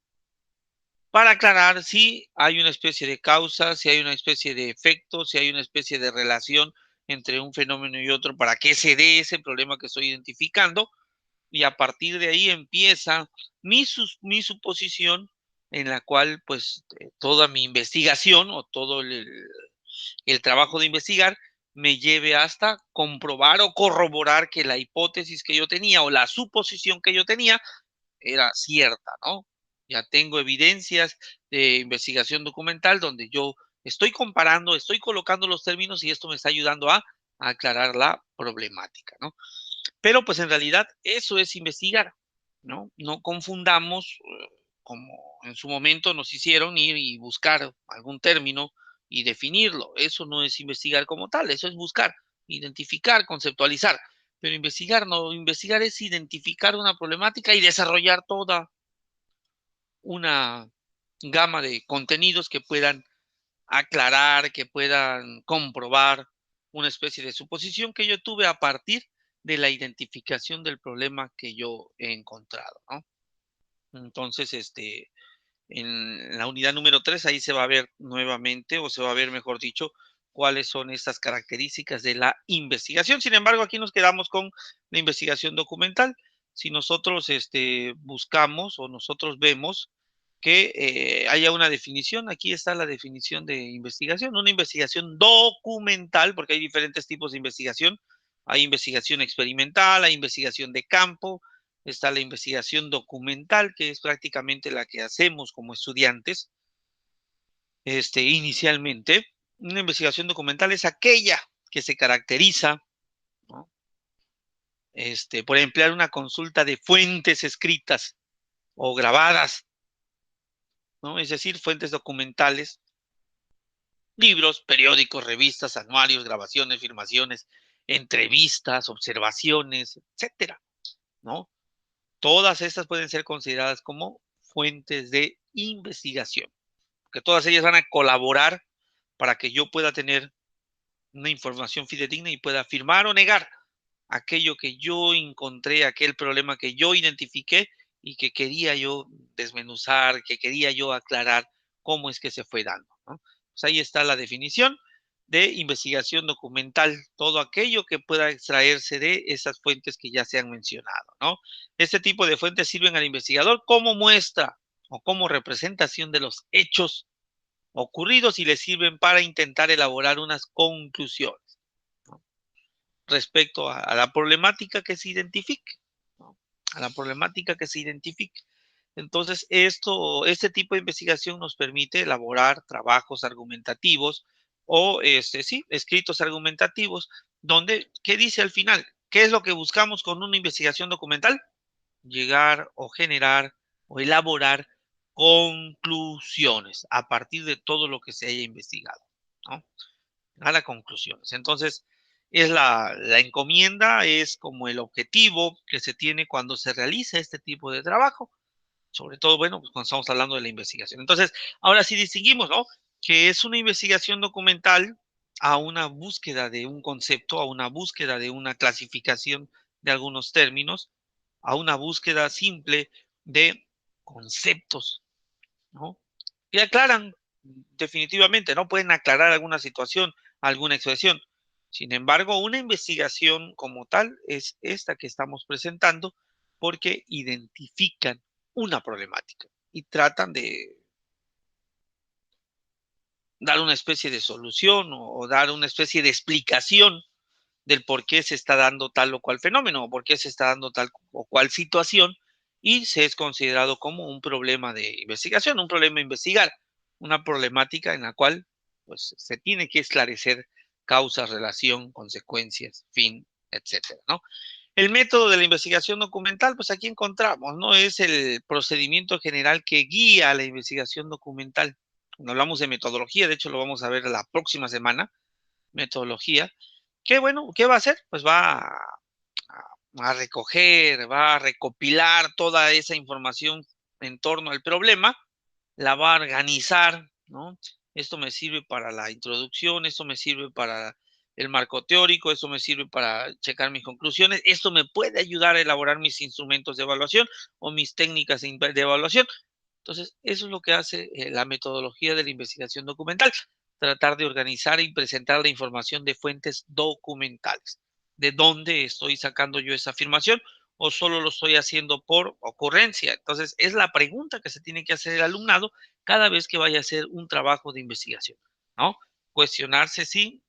para aclarar si hay una especie de causa, si hay una especie de efecto, si hay una especie de relación entre un fenómeno y otro para que se dé ese problema que estoy identificando, y a partir de ahí empieza mi suposición en la cual pues toda mi investigación o todo el trabajo de investigar me lleve hasta comprobar o corroborar que la hipótesis que yo tenía o la suposición que yo tenía era cierta, ¿no? Ya tengo evidencias de investigación documental donde yo estoy comparando, estoy colocando los términos y esto me está ayudando a aclarar la problemática, ¿no? Pero pues en realidad eso es investigar, ¿no? No confundamos, como en su momento nos hicieron ir y buscar algún término y definirlo. Eso no es investigar como tal, eso es buscar, identificar, conceptualizar. Pero investigar no, investigar es identificar una problemática y desarrollar toda una gama de contenidos que puedan aclarar, que puedan comprobar una especie de suposición que yo tuve a partir de la identificación del problema que yo he encontrado, ¿no? Entonces, en la unidad número 3 ahí se va a ver nuevamente, o se va a ver, mejor dicho, cuáles son estas características de la investigación. Sin embargo, aquí nos quedamos con la investigación documental. Si nosotros buscamos o nosotros vemos que haya una definición, aquí está la definición de investigación, una investigación documental, porque hay diferentes tipos de investigación. Hay investigación experimental, hay investigación de campo, está la investigación documental, que es prácticamente la que hacemos como estudiantes, inicialmente. Una investigación documental es aquella que se caracteriza, ¿no? Por emplear una consulta de fuentes escritas o grabadas, ¿no? Es decir, fuentes documentales, libros, periódicos, revistas, anuarios, grabaciones, filmaciones, entrevistas, observaciones, etcétera, ¿no? Todas estas pueden ser consideradas como fuentes de investigación, que todas ellas van a colaborar para que yo pueda tener una información fidedigna y pueda afirmar o negar aquello que yo encontré, aquel problema que yo identifiqué y que quería yo desmenuzar, que quería yo aclarar cómo es que se fue dando, ¿no? Pues ahí está la definición de investigación documental, todo aquello que pueda extraerse de esas fuentes que ya se han mencionado, ¿no? Este tipo de fuentes sirven al investigador como muestra o como representación de los hechos ocurridos y le sirven para intentar elaborar unas conclusiones, ¿no? Respecto a la problemática que se identifique, ¿no? A la problemática que se identifique. Entonces, este tipo de investigación nos permite elaborar trabajos argumentativos o, sí, escritos argumentativos, donde, ¿qué dice al final? ¿Qué es lo que buscamos con una investigación documental? Llegar o generar o elaborar conclusiones a partir de todo lo que se haya investigado, ¿no? A las conclusiones. Entonces, es la encomienda, es como el objetivo que se tiene cuando se realiza este tipo de trabajo, sobre todo, bueno, pues cuando estamos hablando de la investigación. Entonces, ahora sí distinguimos, ¿no? Que es una investigación documental a una búsqueda de un concepto, a una búsqueda de una clasificación de algunos términos, a una búsqueda simple de conceptos, ¿no? Que aclaran definitivamente, ¿no? Pueden aclarar alguna situación, alguna expresión. Sin embargo, una investigación como tal es esta que estamos presentando porque identifican una problemática y tratan de dar una especie de solución o dar una especie de explicación del por qué se está dando tal o cual fenómeno o por qué se está dando tal o cual situación y se es considerado como un problema de investigación, un problema a investigar, una problemática en la cual pues se tiene que esclarecer causa, relación, consecuencias, fin, etcétera, ¿no? El método de la investigación documental, pues aquí encontramos, ¿no? Es el procedimiento general que guía la investigación documental. Cuando hablamos de metodología, de hecho lo vamos a ver la próxima semana, metodología, ¿qué bueno? ¿Qué va a hacer? Pues va a recoger, va a recopilar toda esa información en torno al problema, la va a organizar, ¿no? Esto me sirve para la introducción, esto me sirve para el marco teórico, esto me sirve para checar mis conclusiones, esto me puede ayudar a elaborar mis instrumentos de evaluación o mis técnicas de evaluación. Entonces, eso es lo que hace la metodología de la investigación documental, tratar de organizar y presentar la información de fuentes documentales. ¿De dónde estoy sacando yo esa afirmación? ¿O solo lo estoy haciendo por ocurrencia? Entonces, es la pregunta que se tiene que hacer el alumnado cada vez que vaya a hacer un trabajo de investigación, ¿no? Cuestionarse si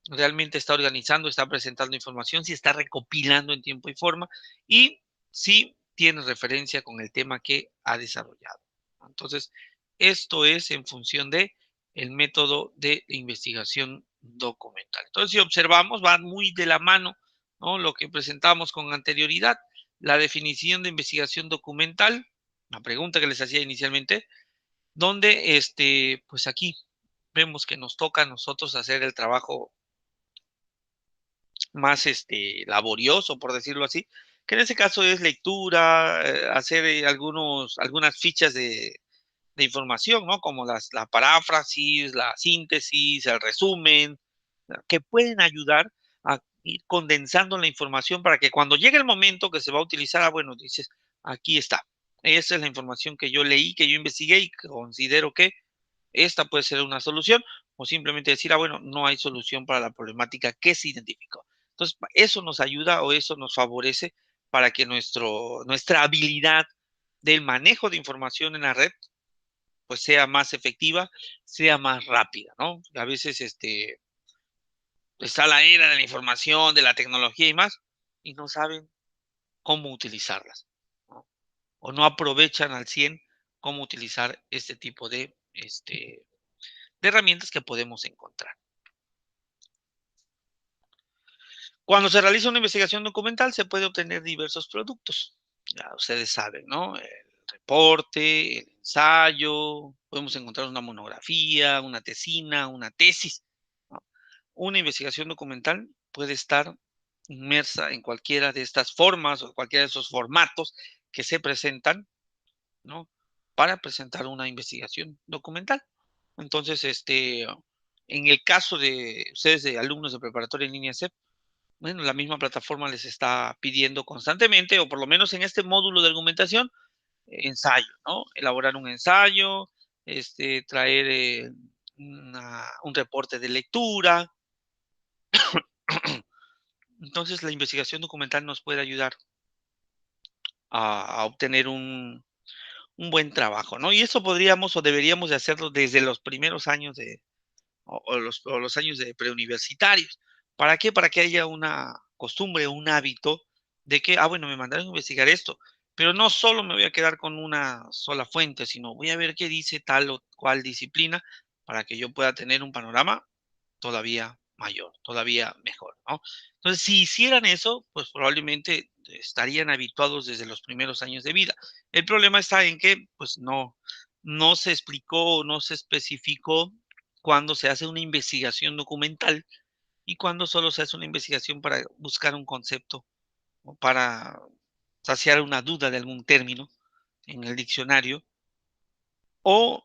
realmente está organizando, está presentando información, si está recopilando en tiempo y forma y si tiene referencia con el tema que ha desarrollado. Entonces, esto es en función de el método de investigación documental. Entonces, si observamos, va muy de la mano, ¿no? Lo que presentamos con anterioridad, la definición de investigación documental, la pregunta que les hacía inicialmente, donde, pues aquí vemos que nos toca a nosotros hacer el trabajo más laborioso, por decirlo así, que en ese caso es lectura, hacer algunas fichas de información, ¿no? Como la paráfrasis, la síntesis, el resumen, que pueden ayudar a ir condensando la información para que cuando llegue el momento que se va a utilizar, bueno, dices, aquí está. Esa es la información que yo leí, que yo investigué y considero que esta puede ser una solución o simplemente decir, bueno, no hay solución para la problemática que se identificó. Entonces, eso nos ayuda o eso nos favorece para que nuestra habilidad del manejo de información en la red pues sea más efectiva, sea más rápida, ¿no? A veces está la era de la información, de la tecnología y más, y no saben cómo utilizarlas, ¿no? O no aprovechan al 100 cómo utilizar este tipo de herramientas que podemos encontrar. Cuando se realiza una investigación documental se puede obtener diversos productos. Ya ustedes saben, ¿no? El reporte, el ensayo, podemos encontrar una monografía, una tesina, una tesis, ¿no? Una investigación documental puede estar inmersa en cualquiera de estas formas o cualquiera de esos formatos que se presentan, ¿no? Para presentar una investigación documental. Entonces, en el caso de ustedes, de alumnos de preparatoria en línea CEP, bueno, la misma plataforma les está pidiendo constantemente, o por lo menos en este módulo de argumentación, ensayo, ¿no? Elaborar un ensayo, traer un reporte de lectura, Entonces, la investigación documental nos puede ayudar a obtener un buen trabajo, ¿no? Y eso podríamos o deberíamos de hacerlo desde los primeros años de o los años de preuniversitarios. ¿Para qué? Para que haya una costumbre, un hábito de que, bueno, me mandaron a investigar esto, pero no solo me voy a quedar con una sola fuente, sino voy a ver qué dice tal o cual disciplina para que yo pueda tener un panorama todavía mayor, todavía mejor, ¿no? Entonces, si hicieran eso, pues probablemente estarían habituados desde los primeros años de vida. El problema está en que, pues no se explicó, no se especificó cuando se hace una investigación documental y cuando solo se hace una investigación para buscar un concepto o para saciar una duda de algún término en el diccionario, o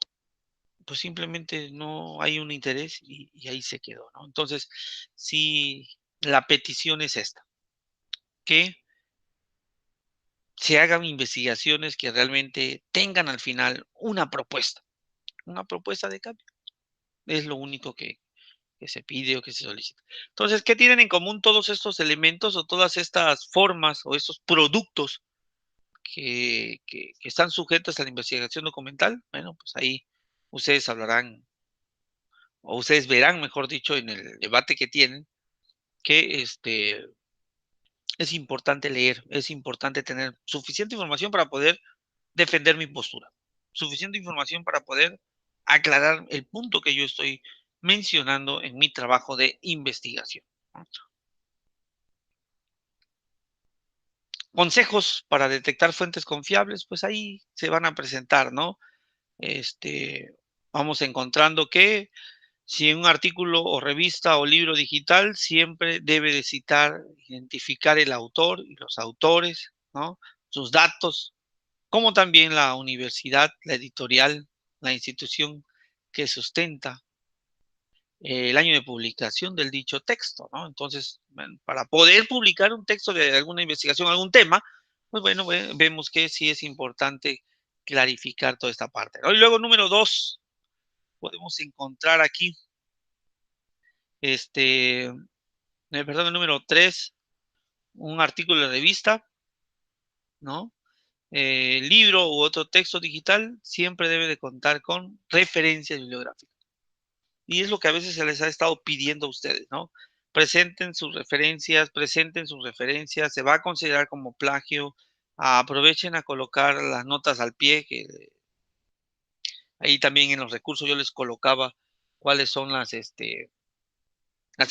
pues simplemente no hay un interés y ahí se quedó, ¿no? Entonces, si la petición es esta, que se hagan investigaciones que realmente tengan al final una propuesta de cambio. Es lo único que se pide o que se solicita. Entonces, ¿qué tienen en común todos estos elementos o todas estas formas o estos productos que están sujetos a la investigación documental? Bueno, pues ahí ustedes hablarán o ustedes verán, mejor dicho, en el debate que tienen, que es importante leer, es importante tener suficiente información para poder defender mi postura, suficiente información para poder aclarar el punto que yo estoy mencionando en mi trabajo de investigación, ¿no? Consejos para detectar fuentes confiables, pues ahí se van a presentar, ¿no? Vamos encontrando que si en un artículo o revista o libro digital siempre debe de citar, identificar el autor y los autores, ¿no? Sus datos, como también la universidad, la editorial, la institución que sustenta el año de publicación del dicho texto, ¿no? Entonces, bueno, para poder publicar un texto de alguna investigación, algún tema, pues bueno, vemos que sí es importante clarificar toda esta parte, ¿no? Y luego, número 2, podemos encontrar aquí, perdón, el número 3, un artículo de revista, ¿no? Libro u otro texto digital siempre debe de contar con referencias bibliográficas. Y es lo que a veces se les ha estado pidiendo a ustedes, ¿no? Presenten sus referencias, se va a considerar como plagio, aprovechen a colocar las notas al pie, que ahí también en los recursos yo les colocaba cuáles son las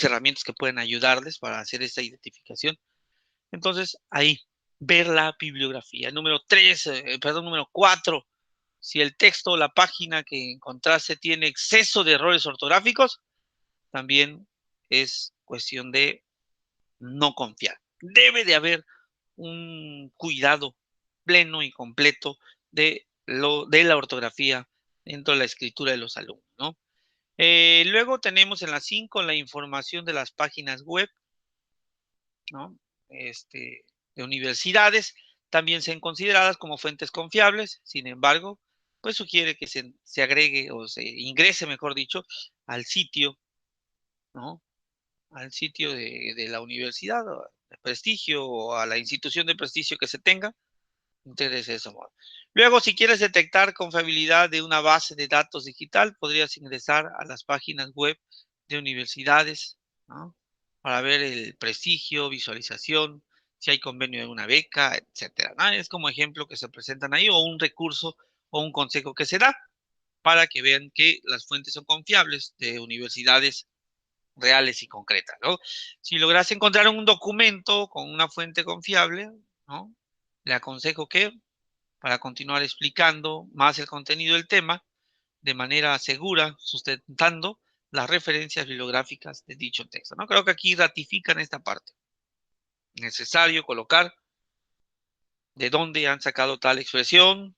herramientas que pueden ayudarles para hacer esta identificación. Entonces, ahí, ver la bibliografía. Número 3, número 4, si el texto o la página que encontraste tiene exceso de errores ortográficos, también es cuestión de no confiar. Debe de haber un cuidado pleno y completo de la ortografía dentro de la escritura de los alumnos, ¿no? Luego tenemos en la 5 la información de las páginas web, ¿no? De universidades, también sean consideradas como fuentes confiables. Sin embargo, pues sugiere que se agregue o se ingrese, mejor dicho, al sitio, ¿no? Al sitio de la universidad o de prestigio o a la institución de prestigio que se tenga. Entonces, eso. Luego, si quieres detectar confiabilidad de una base de datos digital, podrías ingresar a las páginas web de universidades, ¿no? Para ver el prestigio, visualización, si hay convenio de una beca, etcétera, ¿no? Es como ejemplo que se presentan ahí o un recurso o un consejo que se da para que vean que las fuentes son confiables de universidades reales y concretas, ¿no? Si logras encontrar un documento con una fuente confiable, ¿no? Le aconsejo que para continuar explicando más el contenido del tema de manera segura, sustentando las referencias bibliográficas de dicho texto, ¿no? Creo que aquí ratifican esta parte. Necesario colocar de dónde han sacado tal expresión,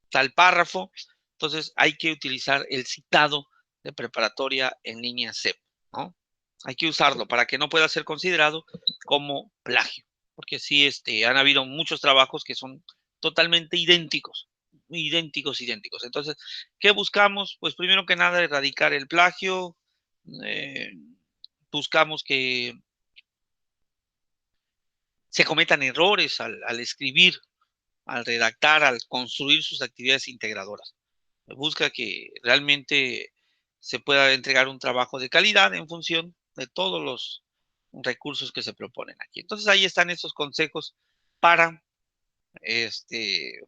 tal párrafo. Entonces hay que utilizar el citado de preparatoria en línea CEP, ¿no? Hay que usarlo para que no pueda ser considerado como plagio, porque sí, han habido muchos trabajos que son totalmente idénticos, idénticos, idénticos. Entonces, ¿qué buscamos? Pues primero que nada, erradicar el plagio, eh, buscamos que se cometan errores al escribir, al redactar, al construir sus actividades integradoras. Busca que realmente se pueda entregar un trabajo de calidad en función de todos los recursos que se proponen aquí. Entonces ahí están estos consejos para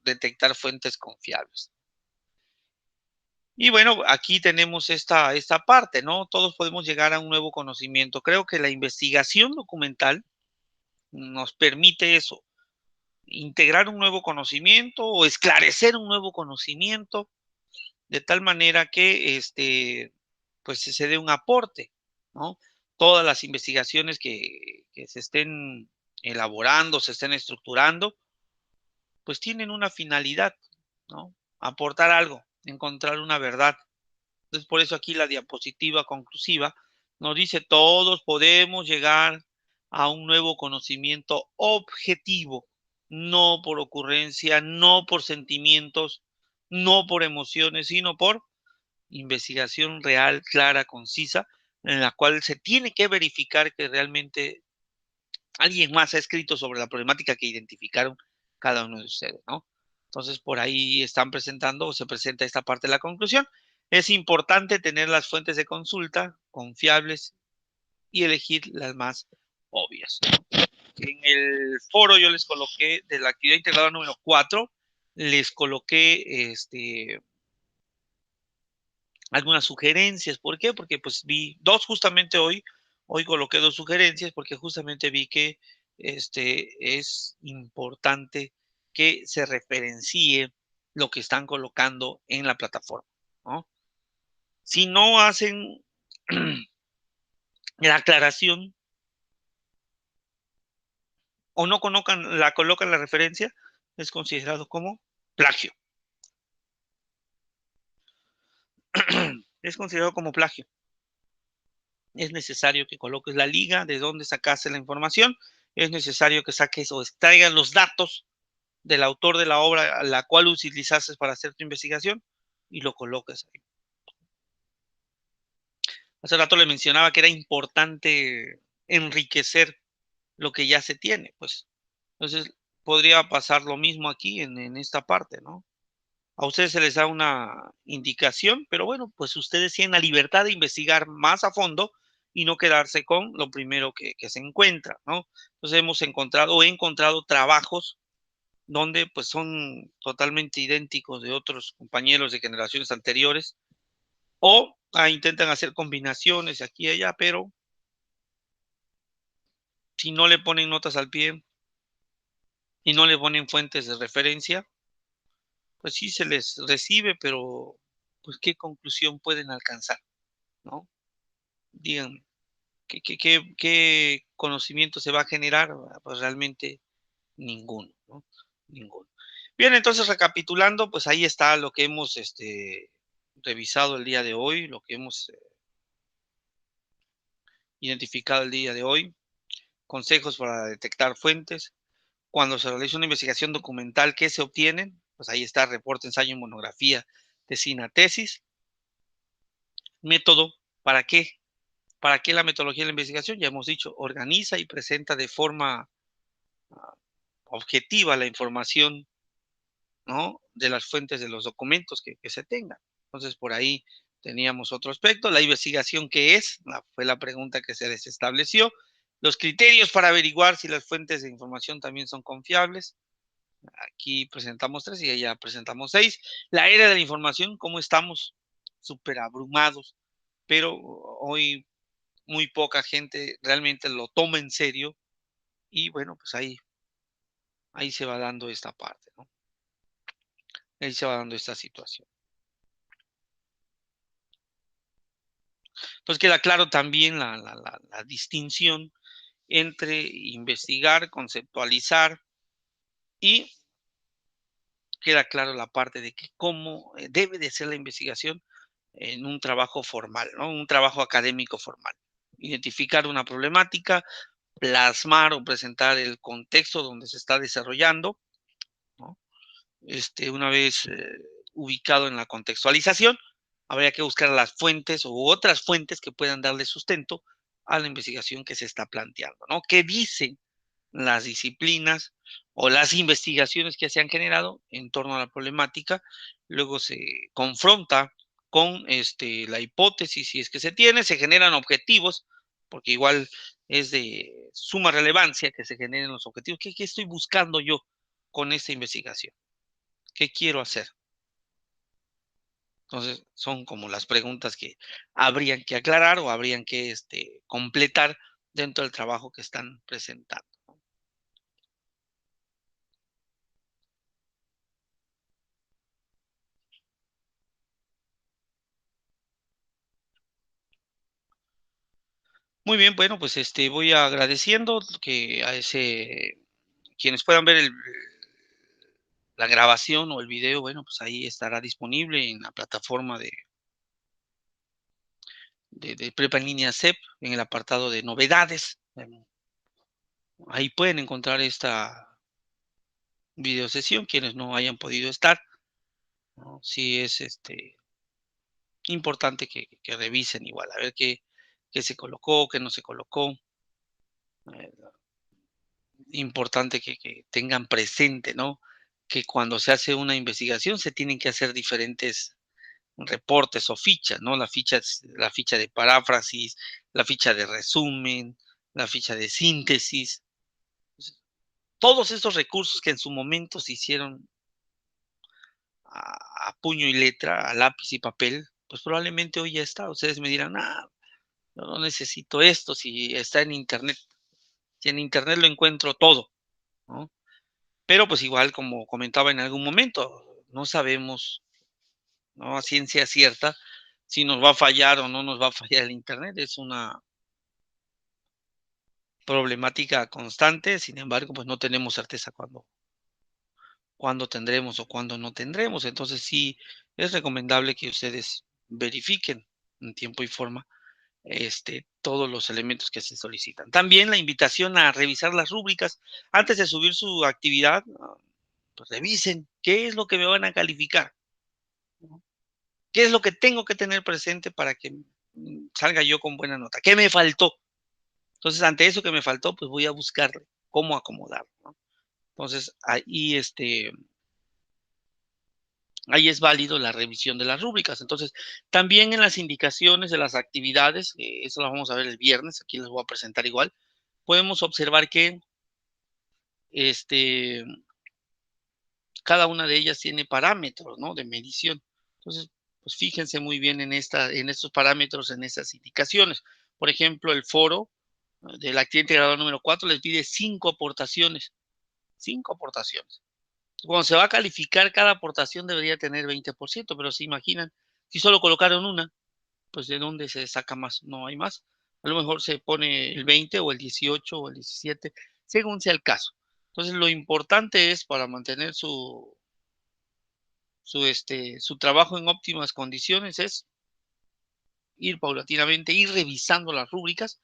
detectar fuentes confiables. Y bueno, aquí tenemos esta parte, ¿no? Todos podemos llegar a un nuevo conocimiento. Creo que la investigación documental nos permite eso, integrar un nuevo conocimiento o esclarecer un nuevo conocimiento de tal manera que pues se dé un aporte, ¿no? Todas las investigaciones que se estén elaborando, se estén estructurando, pues tienen una finalidad, ¿no? Aportar algo, encontrar una verdad. Entonces, por eso aquí la diapositiva conclusiva nos dice, todos podemos llegar a un nuevo conocimiento objetivo, no por ocurrencia, no por sentimientos, no por emociones, sino por investigación real, clara, concisa, en la cual se tiene que verificar que realmente alguien más ha escrito sobre la problemática que identificaron cada uno de ustedes, ¿no? Entonces, por ahí están presentando o se presenta esta parte de la conclusión. Es importante tener las fuentes de consulta confiables y elegir las más obvias. En el foro yo les coloqué de la actividad integrada número 4, les coloqué algunas sugerencias. ¿Por qué? Porque pues vi dos justamente hoy coloqué dos sugerencias porque justamente vi que es importante que se referencie lo que están colocando en la plataforma, ¿no? Si no hacen la aclaración o no colocan la referencia, es considerado como plagio. Es considerado como plagio. Es necesario que coloques la liga de dónde sacaste la información, es necesario que saques o extraigas los datos del autor de la obra a la cual utilizaste para hacer tu investigación y lo coloques ahí. Hace rato le mencionaba que era importante enriquecer lo que ya se tiene, pues. Entonces, podría pasar lo mismo aquí en esta parte, ¿no? A ustedes se les da una indicación, pero bueno, pues ustedes tienen la libertad de investigar más a fondo y no quedarse con lo primero que se encuentra, ¿no? Entonces he encontrado trabajos donde pues son totalmente idénticos de otros compañeros de generaciones anteriores o intentan hacer combinaciones aquí y allá, pero si no le ponen notas al pie y no le ponen fuentes de referencia, pues sí se les recibe, pero pues qué conclusión pueden alcanzar, ¿no? Díganme, ¿qué conocimiento se va a generar? Pues realmente ninguno, ¿no? Ninguno. Bien, entonces recapitulando, pues ahí está lo que hemos revisado el día de hoy, lo que hemos identificado el día de hoy, consejos para detectar fuentes. Cuando se realiza una investigación documental, ¿qué se obtiene? Pues ahí está reporte, ensayo, monografía, tesina, tesis. Método, ¿para qué? ¿Para qué la metodología de la investigación? Ya hemos dicho, organiza y presenta de forma objetiva la información, ¿no? De las fuentes de los documentos que se tengan. Entonces, por ahí teníamos otro aspecto. La investigación, ¿qué es? Fue la pregunta que se les estableció. Los criterios para averiguar si las fuentes de información también son confiables. Aquí presentamos 3 y allá presentamos 6. La era de la información, ¿cómo estamos? Súper abrumados, pero hoy muy poca gente realmente lo toma en serio y bueno, pues ahí se va dando esta parte, ¿no? Ahí se va dando esta situación. Entonces queda claro también la distinción entre investigar, conceptualizar y queda claro la parte de que cómo debe de ser la investigación en un trabajo formal, ¿no? Un trabajo académico formal. Identificar una problemática, plasmar o presentar el contexto donde se está desarrollando, ¿no? Una vez ubicado en la contextualización, habría que buscar las fuentes u otras fuentes que puedan darle sustento a la investigación que se está planteando, ¿no? ¿Qué dicen las disciplinas o las investigaciones que se han generado en torno a la problemática? Luego se confronta con la hipótesis, si es que se tiene, se generan objetivos, porque igual es de suma relevancia que se generen los objetivos. ¿Qué estoy buscando yo con esta investigación? ¿Qué quiero hacer? Entonces, son como las preguntas que habrían que aclarar o habrían que completar dentro del trabajo que están presentando. Muy bien, bueno, pues voy agradeciendo que a quienes puedan ver la grabación o el video, bueno, pues ahí estará disponible en la plataforma de Prepa en línea CEP, en el apartado de novedades. Ahí pueden encontrar esta videosesión, quienes no hayan podido estar, ¿no? Sí es importante que revisen igual, a ver qué se colocó, qué no se colocó. Eh, Importante que tengan presente, ¿no? Que cuando se hace una investigación se tienen que hacer diferentes reportes o fichas, ¿no? La ficha de paráfrasis, la ficha de resumen, la ficha de síntesis. Todos estos recursos que en su momento se hicieron a puño y letra, a lápiz y papel, pues probablemente hoy ya está. Ustedes me dirán, yo no necesito esto si está en internet. Si en internet lo encuentro todo, ¿no? Pero pues igual, como comentaba en algún momento, no sabemos, ¿no? A ciencia cierta si nos va a fallar o no nos va a fallar el internet. Es una problemática constante, sin embargo, pues no tenemos certeza cuándo tendremos o cuándo no tendremos. Entonces sí es recomendable que ustedes verifiquen en tiempo y forma todos los elementos que se solicitan. También la invitación a revisar las rúbricas antes de subir su actividad. Pues revisen qué es lo que me van a calificar, ¿no? ¿Qué es lo que tengo que tener presente para que salga yo con buena nota? ¿Qué me faltó? Entonces, ante eso que me faltó, pues voy a buscar cómo acomodarlo, ¿no? Entonces, ahí es válido la revisión de las rúbricas. Entonces, también en las indicaciones de las actividades, eso lo vamos a ver el viernes, aquí les voy a presentar igual, podemos observar que este, cada una de ellas tiene parámetros, ¿no? De medición. Entonces, pues fíjense muy bien en estos parámetros, en estas indicaciones. Por ejemplo, el foro del accidente grado número 4 les pide 5 aportaciones. 5 aportaciones. Cuando se va a calificar, cada aportación debería tener 20%, pero se imaginan, si solo colocaron una, pues ¿de dónde se saca más? No hay más. A lo mejor se pone el 20 o el 18 o el 17, según sea el caso. Entonces, lo importante es para mantener su trabajo en óptimas condiciones es ir paulatinamente, ir revisando las rúbricas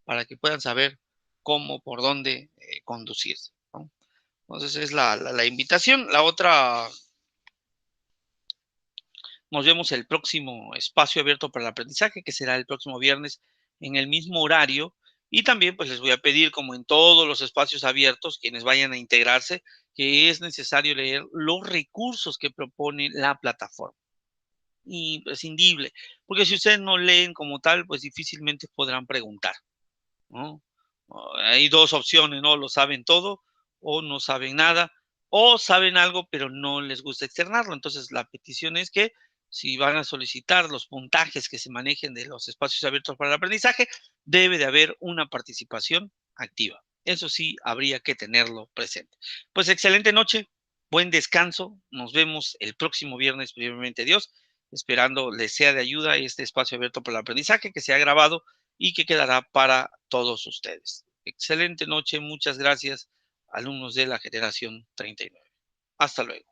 para que puedan saber cómo, por dónde conducirse, ¿no? Entonces es la invitación. La otra, nos vemos el próximo espacio abierto para el aprendizaje, que será el próximo viernes en el mismo horario. Y también pues les voy a pedir, como en todos los espacios abiertos, quienes vayan a integrarse, que es necesario leer los recursos que propone la plataforma. Imprescindible, porque si ustedes no leen como tal, pues difícilmente podrán preguntar, ¿no? Hay dos opciones, ¿no? Lo saben todo o no saben nada, o saben algo pero no les gusta externarlo. Entonces, la petición es que si van a solicitar los puntajes que se manejen de los espacios abiertos para el aprendizaje, debe de haber una participación activa. Eso sí, habría que tenerlo presente. Pues excelente noche, buen descanso. Nos vemos el próximo viernes, primeramente Dios, esperando les sea de ayuda este espacio abierto para el aprendizaje que se ha grabado y que quedará para todos ustedes. Excelente noche, muchas gracias, alumnos de la generación 39. Hasta luego.